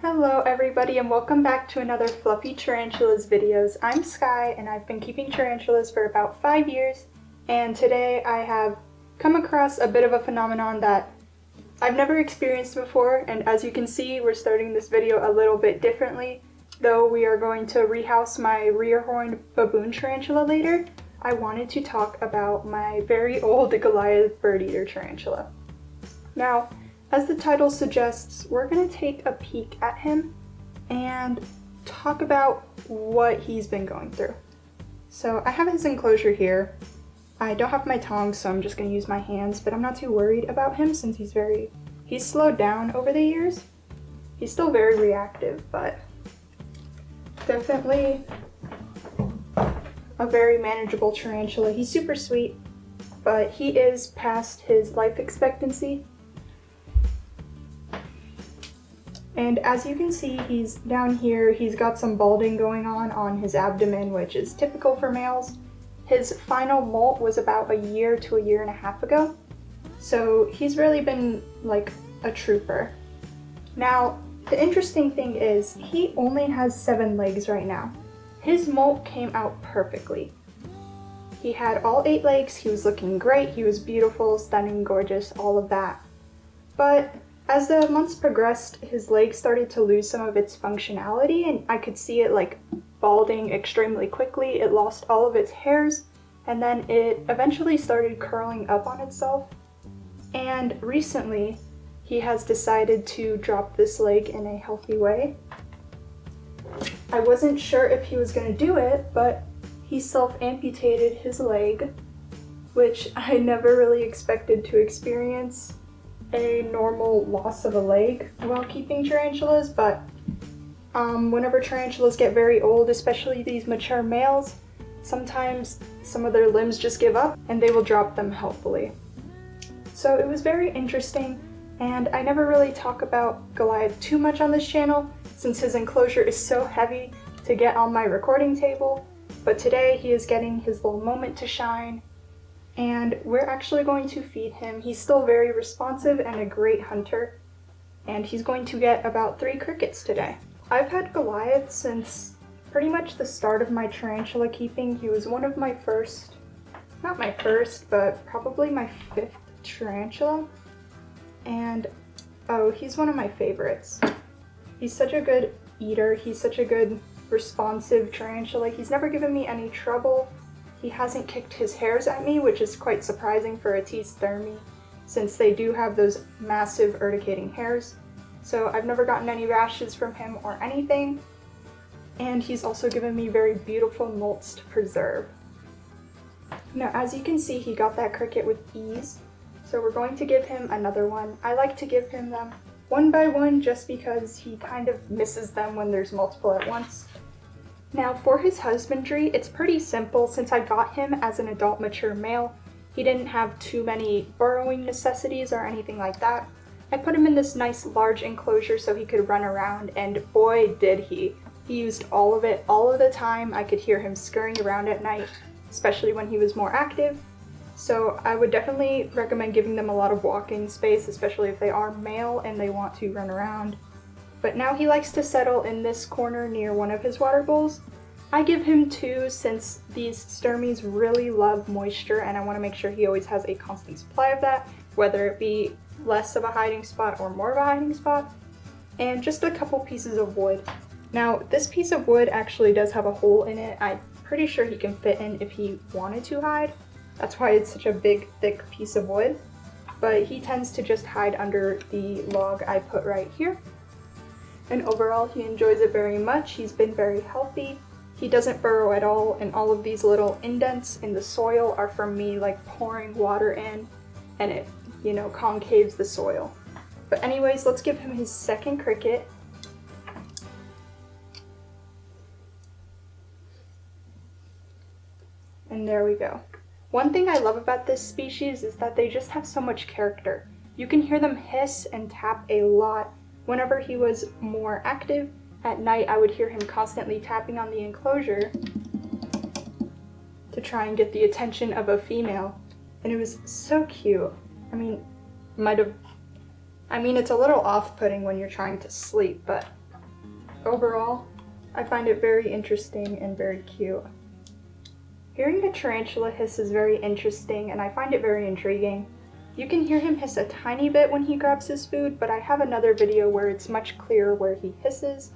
Hello everybody and welcome back to another Fluffy Tarantulas videos. I'm Sky and I've been keeping tarantulas for about 5 years, and today I have come across a bit of a phenomenon that I've never experienced before, and as you can see we're starting this video a little bit differently. Though we are going to rehouse my rear-horned baboon tarantula later, I wanted to talk about my very old Goliath bird-eater tarantula. Now, as the title suggests, we're going to take a peek at him and talk about what he's been going through. So I have his enclosure here. I don't have my tongs, so I'm just going to use my hands, but I'm not too worried about him since he's slowed down over the years. He's still very reactive, but definitely a very manageable tarantula. He's super sweet, but he is past his life expectancy. And as you can see, he's down here, he's got some balding going on his abdomen, which is typical for males. His final molt was about a year to a year and a half ago, so he's really been like a trooper. Now, the interesting thing is, he only has 7 legs right now. His molt came out perfectly. He had all 8 legs, he was looking great, he was beautiful, stunning, gorgeous, all of that. But as the months progressed, his legs started to lose some of its functionality, and I could see it like balding extremely quickly. It lost all of its hairs, and then it eventually started curling up on itself. And recently, he has decided to drop this leg in a healthy way. I wasn't sure if he was going to do it, but he self-amputated his leg, which I never really expected to experience a normal loss of a leg while keeping tarantulas, but whenever tarantulas get very old, especially these mature males, sometimes some of their limbs just give up and they will drop them healthily. So it was very interesting, and I never really talk about Goliath too much on this channel since his enclosure is so heavy to get on my recording table, but today he is getting his little moment to shine. And we're actually going to feed him. He's still very responsive and a great hunter, and he's going to get about 3 crickets today. I've had Goliath since pretty much the start of my tarantula keeping. He was one of my first, not my first, but probably my 5th tarantula. And oh, he's one of my favorites. He's such a good eater. He's such a good responsive tarantula. He's never given me any trouble. He hasn't kicked his hairs at me, which is quite surprising for a T. sturmey, since they do have those massive urticating hairs. So I've never gotten any rashes from him or anything. And he's also given me very beautiful molts to preserve. Now, as you can see, he got that cricket with ease. So we're going to give him another one. I like to give him them one by one just because he kind of misses them when there's multiple at once. Now, for his husbandry, it's pretty simple. Since I got him as an adult mature male, he didn't have too many burrowing necessities or anything like that. I put him in this nice large enclosure so he could run around, and boy did he. He used all of it all of the time. I could hear him scurrying around at night, especially when he was more active. So I would definitely recommend giving them a lot of walking space, especially if they are male and they want to run around. But now he likes to settle in this corner near one of his water bowls. I give him 2 since these sturmies really love moisture, and I want to make sure he always has a constant supply of that, whether it be less of a hiding spot or more of a hiding spot. And just a couple pieces of wood. Now, this piece of wood actually does have a hole in it. I'm pretty sure he can fit in if he wanted to hide. That's why it's such a big, thick piece of wood. But he tends to just hide under the log I put right here. And overall, he enjoys it very much. He's been very healthy. He doesn't burrow at all, and all of these little indents in the soil are from me like pouring water in, and it, concaves the soil. But anyways, let's give him his second cricket. And there we go. One thing I love about this species is that they just have so much character. You can hear them hiss and tap a lot. Whenever he was more active, at night I would hear him constantly tapping on the enclosure to try and get the attention of a female. And it was so cute. I mean, it's a little off-putting when you're trying to sleep, but Overall, I find it very interesting and very cute. Hearing a tarantula hiss is very interesting and I find it very intriguing. You can hear him hiss a tiny bit when he grabs his food, but I have another video where it's much clearer where he hisses,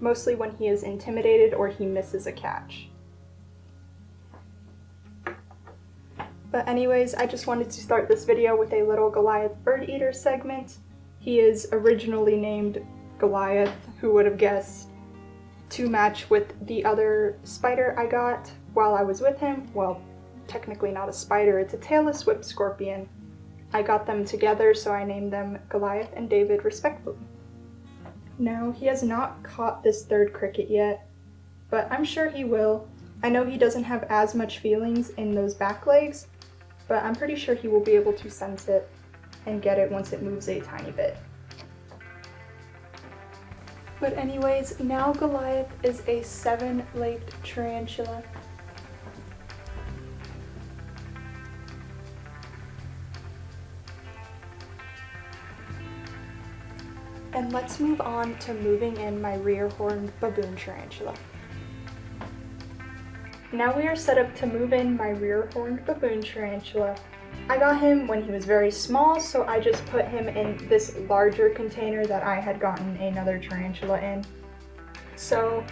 mostly when he is intimidated or he misses a catch. But anyways, I just wanted to start this video with a little Goliath bird eater segment. He is originally named Goliath, who would have guessed, to match with the other spider I got while I was with him. Well, technically not a spider, it's a tailless whip scorpion. I got them together, so I named them Goliath and David respectively. Now, he has not caught this third cricket yet, but I'm sure he will. I know he doesn't have as much feelings in those back legs, but I'm pretty sure he will be able to sense it and get it once it moves a tiny bit. But anyways, now Goliath is a 7-legged tarantula. And let's move on to moving in my rear-horned baboon tarantula. Now we are set up to move in my rear-horned baboon tarantula. I got him when he was very small, so I just put him in this larger container that I had gotten another tarantula in. So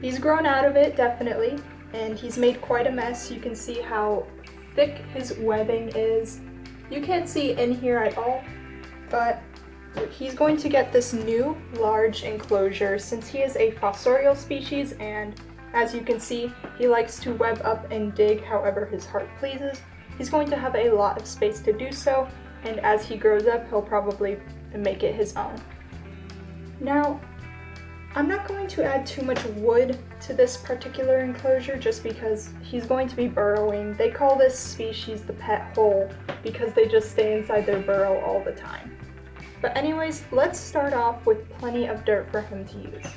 he's grown out of it, definitely, and he's made quite a mess. You can see how thick his webbing is. You can't see in here at all, but he's going to get this new large enclosure since he is a fossorial species, and as you can see, he likes to web up and dig however his heart pleases. He's going to have a lot of space to do so, and as he grows up, he'll probably make it his own. Now, I'm not going to add too much wood to this particular enclosure just because he's going to be burrowing. They call this species the pet hole because they just stay inside their burrow all the time. But anyways, let's start off with plenty of dirt for him to use.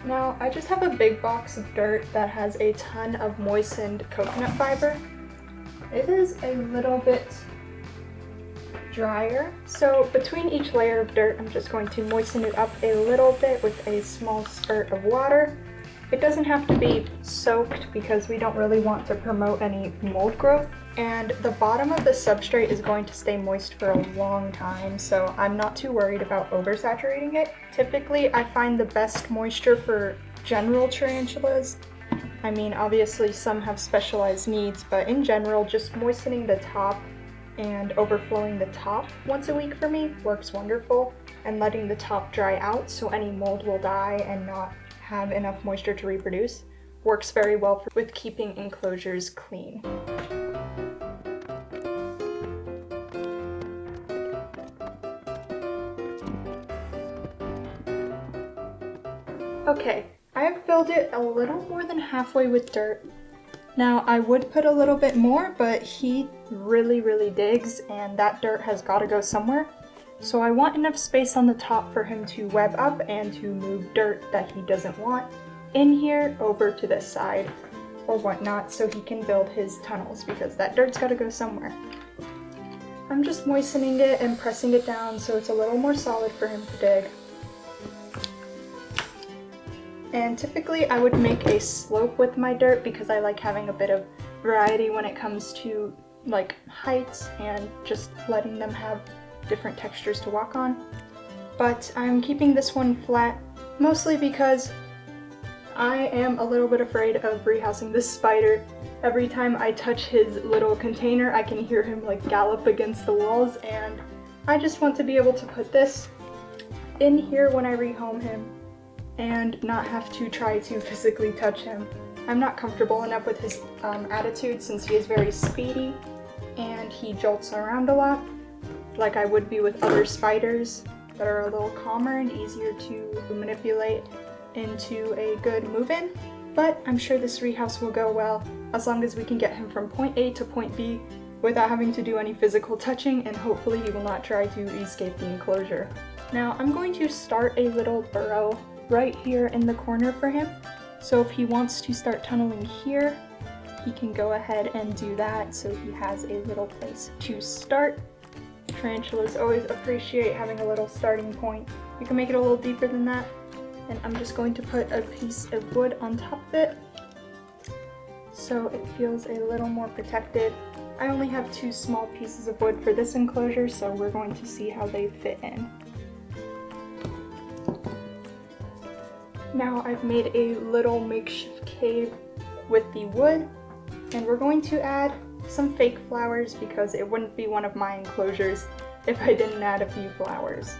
Now, I just have a big box of dirt that has a ton of moistened coconut fiber. It is a little bit drier, so between each layer of dirt, I'm just going to moisten it up a little bit with a small spurt of water. It doesn't have to be soaked because we don't really want to promote any mold growth. And the bottom of the substrate is going to stay moist for a long time, so I'm not too worried about oversaturating it. Typically, I find the best moisture for general tarantulas. I mean, obviously some have specialized needs, but in general, just moistening the top and overflowing the top once a week for me works wonderful, and letting the top dry out so any mold will die and not have enough moisture to reproduce works very well with keeping enclosures clean. Okay, I have filled it a little more than halfway with dirt. Now, I would put a little bit more, but he really digs, and that dirt has got to go somewhere. So I want enough space on the top for him to web up and to move dirt that he doesn't want in here over to this side or whatnot so he can build his tunnels because that dirt's got to go somewhere. I'm just moistening it and pressing it down so it's a little more solid for him to dig. And typically I would make a slope with my dirt because I like having a bit of variety when it comes to like heights and just letting them have different textures to walk on. But I'm keeping this one flat mostly because I am a little bit afraid of rehousing this spider. Every time I touch his little container, I can hear him like gallop against the walls, and I just want to be able to put this in here when I rehome him and not have to try to physically touch him. I'm not comfortable enough with his attitude since he is very speedy and he jolts around a lot, like I would be with other spiders that are a little calmer and easier to manipulate into a good move-in. But I'm sure this rehouse will go well as long as we can get him from point A to point B without having to do any physical touching, and hopefully he will not try to escape the enclosure. Now I'm going to start a little burrow right here in the corner for him. So if he wants to start tunneling here, he can go ahead and do that so he has a little place to start. Tarantulas always appreciate having a little starting point. You can make it a little deeper than that, and I'm just going to put a piece of wood on top of it so it feels a little more protected. I only have 2 small pieces of wood for this enclosure, so we're going to see how they fit in. Now I've made a little makeshift cave with the wood, and we're going to add some fake flowers because it wouldn't be one of my enclosures if I didn't add a few flowers.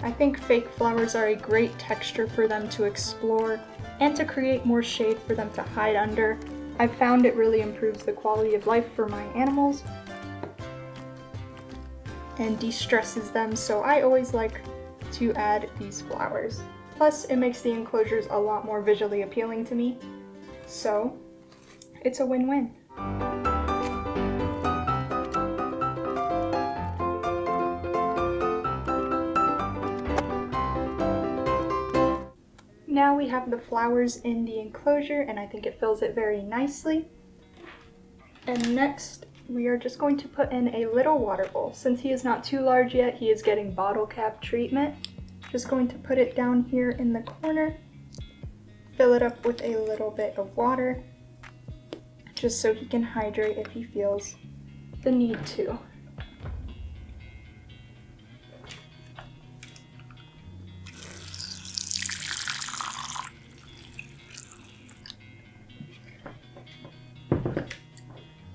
I think fake flowers are a great texture for them to explore and to create more shade for them to hide under. I've found it really improves the quality of life for my animals and de-stresses them, so I always like to add these flowers. Plus, it makes the enclosures a lot more visually appealing to me, so it's a win-win. Now we have the flowers in the enclosure, and I think it fills it very nicely. And next, we are just going to put in a little water bowl. Since he is not too large yet, he is getting bottle cap treatment. Just going to put it down here in the corner, fill it up with a little bit of water, just so he can hydrate if he feels the need to.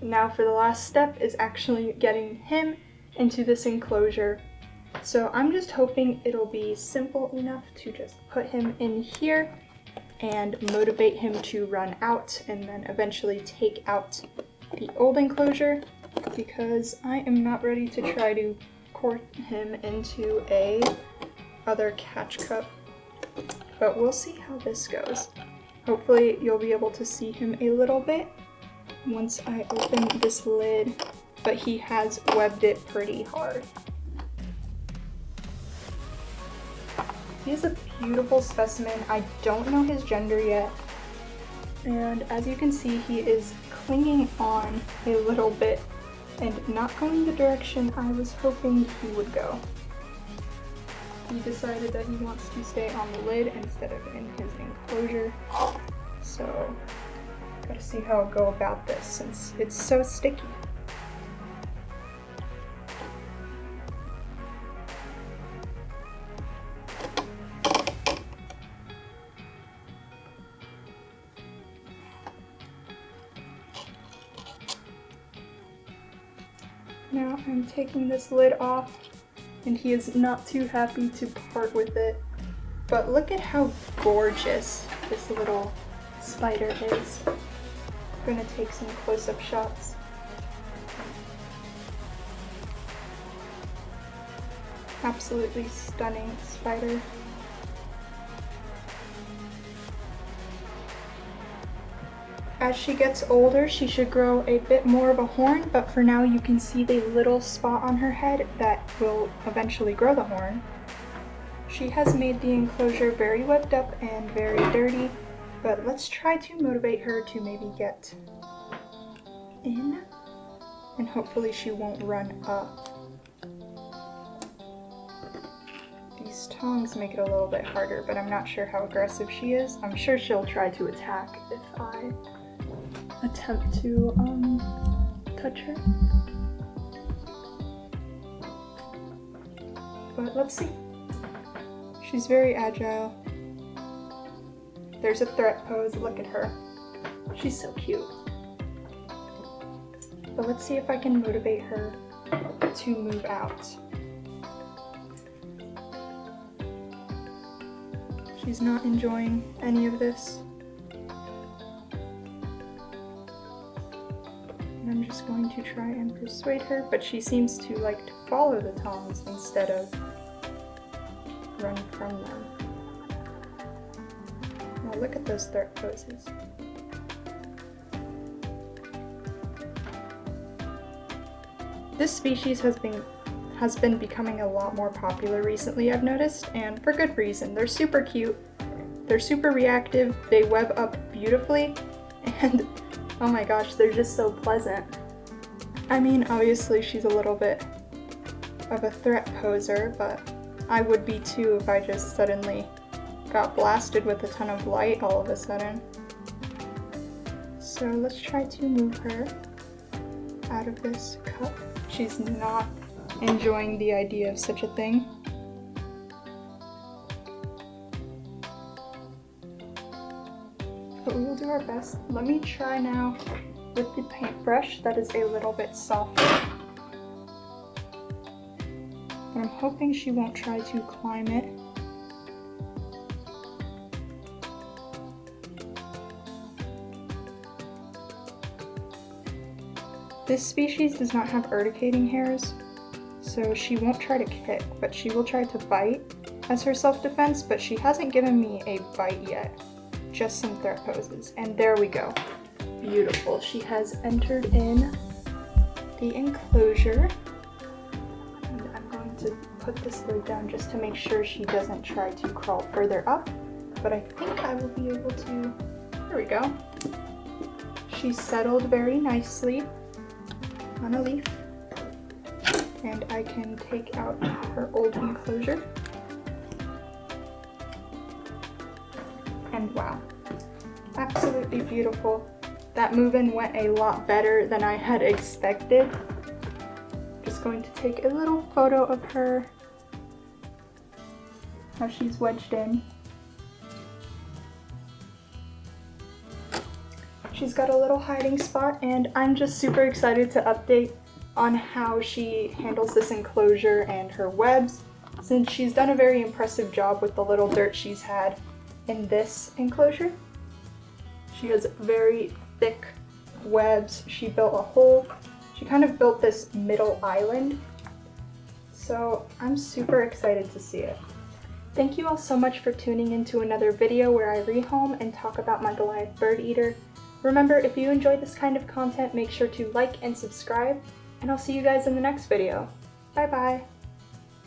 Now for the last step is actually getting him into this enclosure. So I'm just hoping it'll be simple enough to just put him in here and motivate him to run out and then eventually take out the old enclosure, because I am not ready to try to court him into a other catch cup, but we'll see how this goes. Hopefully you'll be able to see him a little bit once I open this lid, but he has webbed it pretty hard. He is a beautiful specimen. I don't know his gender yet, and as you can see, he is clinging on a little bit and not going the direction I was hoping he would go. He decided that he wants to stay on the lid instead of in his enclosure, so gotta see how I'll go about this since it's so sticky. Now I'm taking this lid off, and he is not too happy to part with it, but look at how gorgeous this little spider is. I'm gonna take some close-up shots. Absolutely stunning spider. As she gets older, she should grow a bit more of a horn, but for now you can see the little spot on her head that will eventually grow the horn. She has made the enclosure very webbed up and very dirty, but let's try to motivate her to maybe get in, and hopefully she won't run up. These tongs make it a little bit harder, but I'm not sure how aggressive she is. I'm sure she'll try to attack if I attempt to touch her. But let's see. She's very agile. There's a threat pose, look at her. She's so cute. But let's see if I can motivate her to move out. She's not enjoying any of this. And I'm just going to try and persuade her, but she seems to like to follow the tongs instead of run from them. Now look at those threat poses. This species has been becoming a lot more popular recently, I've noticed, and for good reason. They're super cute, They're super reactive, they web up beautifully, and oh my gosh, they're just so pleasant. I mean, obviously she's a little bit of a threat poser, but I would be too if I just suddenly got blasted with a ton of light all of a sudden. So let's try to move her out of this cup. She's not enjoying the idea of such a thing. But we will do our best. Let me try now with the paintbrush that is a little bit softer. And I'm hoping she won't try to climb it. This species does not have urticating hairs, so she won't try to kick, but she will try to bite as her self-defense, but she hasn't given me a bite yet, just some threat poses. And there we go. Beautiful. She has entered in the enclosure. And I'm going to put this lid down just to make sure she doesn't try to crawl further up, but I think I will be able to. There we go. She's settled very nicely on a leaf, and I can take out her old enclosure. And wow, absolutely beautiful. That move-in went a lot better than I had expected. Just going to take a little photo of her, how she's wedged in. She's got a little hiding spot, and I'm just super excited to update on how she handles this enclosure and her webs, since she's done a very impressive job with the little dirt she's had in this enclosure. She has very thick webs. She kind of built this middle island. So I'm super excited to see it. Thank you all so much for tuning into another video where I rehome and talk about my Goliath bird eater. Remember, if you enjoy this kind of content, make sure to like and subscribe, and I'll see you guys in the next video. Bye bye!